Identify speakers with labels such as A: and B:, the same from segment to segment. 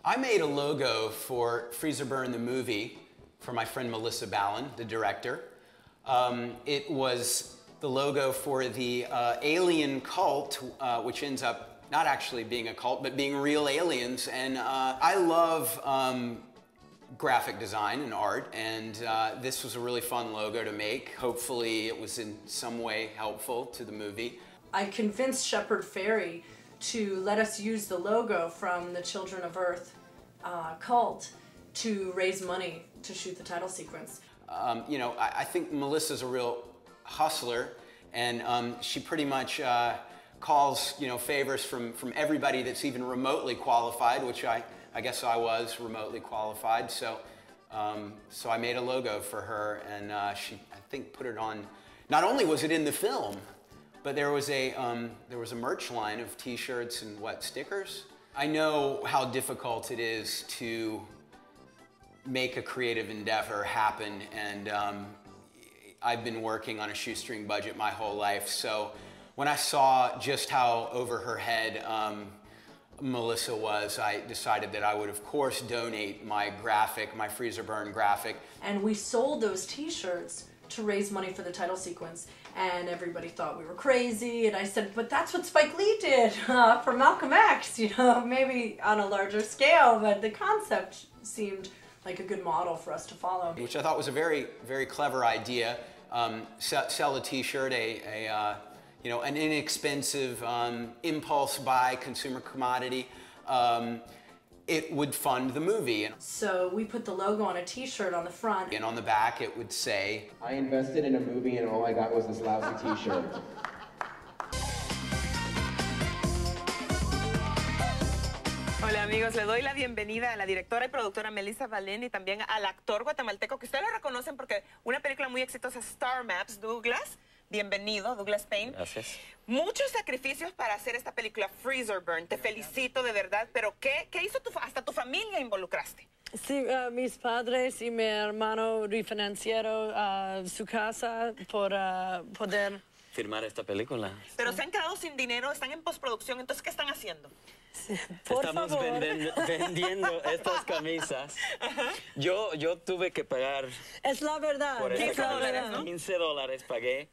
A: I made a logo for Freezer Burn the movie for my friend Melissa Ballin, the director. It was the logo for the alien cult, which ends up not actually being a cult, but being real aliens. And I love graphic design and art, and this was a really fun logo to make. Hopefully it was in some way helpful to the movie.
B: I convinced Shepard Fairey to let us use the logo from the Children of Earth cult to raise money to shoot the title sequence.
A: You know, I think Melissa's a real hustler, and she pretty much calls, you know, favors from everybody that's even remotely qualified, which I guess I was remotely qualified. So so I made a logo for her, and she, I think, put it on. Not only was it in the film, but there was a merch line of T-shirts and stickers. I know how difficult it is to make a creative endeavor happen, and I've been working on a shoestring budget my whole life. So when I saw just how over her head Melissa was, I decided that I would, of course, donate my graphic, my Freezer Burn graphic.
B: And we sold those T-shirts to raise money for the title sequence, and everybody thought we were crazy, and I said, but that's what Spike Lee did for Malcolm X, you know, maybe on a larger scale, but the concept seemed like a good model for us to follow.
A: Which I thought was a very, very clever idea. Sell a T-shirt, you know, an inexpensive impulse buy consumer commodity. It would fund the movie.
B: So we put the logo on a T-shirt on the front.
A: And on the back it would say,
C: I invested in a movie and all I got was this lousy T-shirt.
D: Hola amigos, le doy la bienvenida a la directora y productora Melissa Ballin y también al actor guatemalteco que ustedes lo reconocen porque una película muy exitosa, Star Maps, Douglas. Bienvenido, Douglas Payne.
E: Gracias.
D: Muchos sacrificios para hacer esta película Freezer Burn. Te felicito de verdad, pero ¿qué hizo hasta tu familia involucraste?
F: Sí, mis padres y mi hermano refinanciaron su casa por poder
E: Firmar esta película.
D: Pero se han quedado sin dinero, están en postproducción, entonces ¿qué están haciendo?
F: Sí, por
E: Estamos
F: favor.
E: vendiendo estas camisas. Yo tuve que pagar
F: Es la verdad.
E: por
F: es
E: esta
F: la
E: camisa.
F: verdad.
D: ¿no?
E: $15 pagué.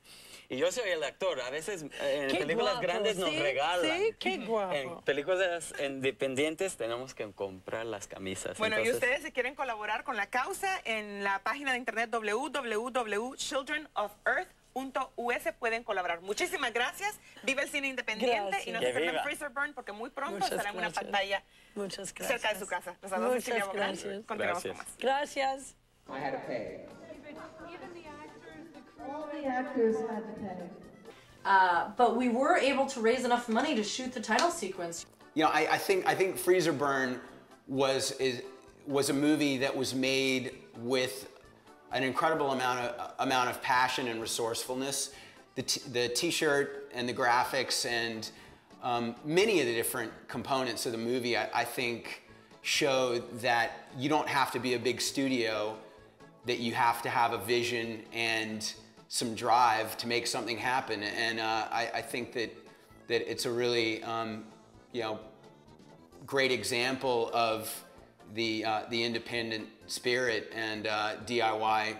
E: Y yo soy el actor. A veces en
F: Qué
E: películas
F: guapo,
E: grandes nos
F: sí,
E: regalan.
F: sí, qué guapo.
E: En películas independientes tenemos que comprar las camisas.
D: Bueno, y
E: Entonces,
D: ustedes si quieren colaborar con la causa en la página de internet www.childrenoferearth.us pueden colaborar. Muchísimas gracias. Viva el cine independiente
F: Gracias.
D: y no
E: Que
D: se pierdan
E: viva.
D: Freezer Burn porque muy pronto
F: Muchas
D: estará en una
F: gracias.
D: pantalla
F: Muchas gracias.
D: cerca de su casa. Nos hablamos
F: Muchas gracias.
D: Continuamos
E: Gracias.
D: con más.
F: Gracias.
C: I had to pay.
G: All the actors had to pay.
B: But we were able to raise enough money to shoot the title sequence.
A: you know, I think Freezer Burn was a movie that was made with an incredible amount of passion and resourcefulness. The T-shirt and the graphics and many of the different components of the movie, I think, show that you don't have to be a big studio, that you have to have a vision and some drive to make something happen. And I think that it's a really you know, great example of the independent spirit and DIY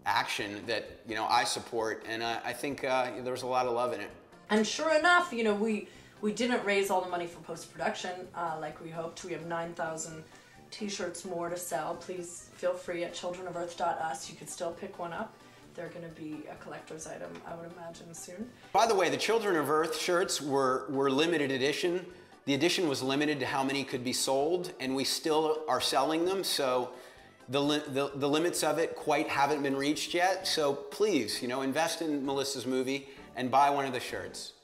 A: action that, you know, I support, and I think there's a lot of love in it.
B: And sure enough, you know, we didn't raise all the money for post-production like we hoped. We have 9,000 T-shirts more to sell. Please feel free at childrenoferarth.us. You could still pick one up. They're going to be a collector's item, I would imagine, soon.
A: By the way, the Children of Earth shirts were limited edition. The edition was limited to how many could be sold, and we still are selling them, so the limits of it quite haven't been reached yet. So please, you know, invest in Melissa's movie and buy one of the shirts.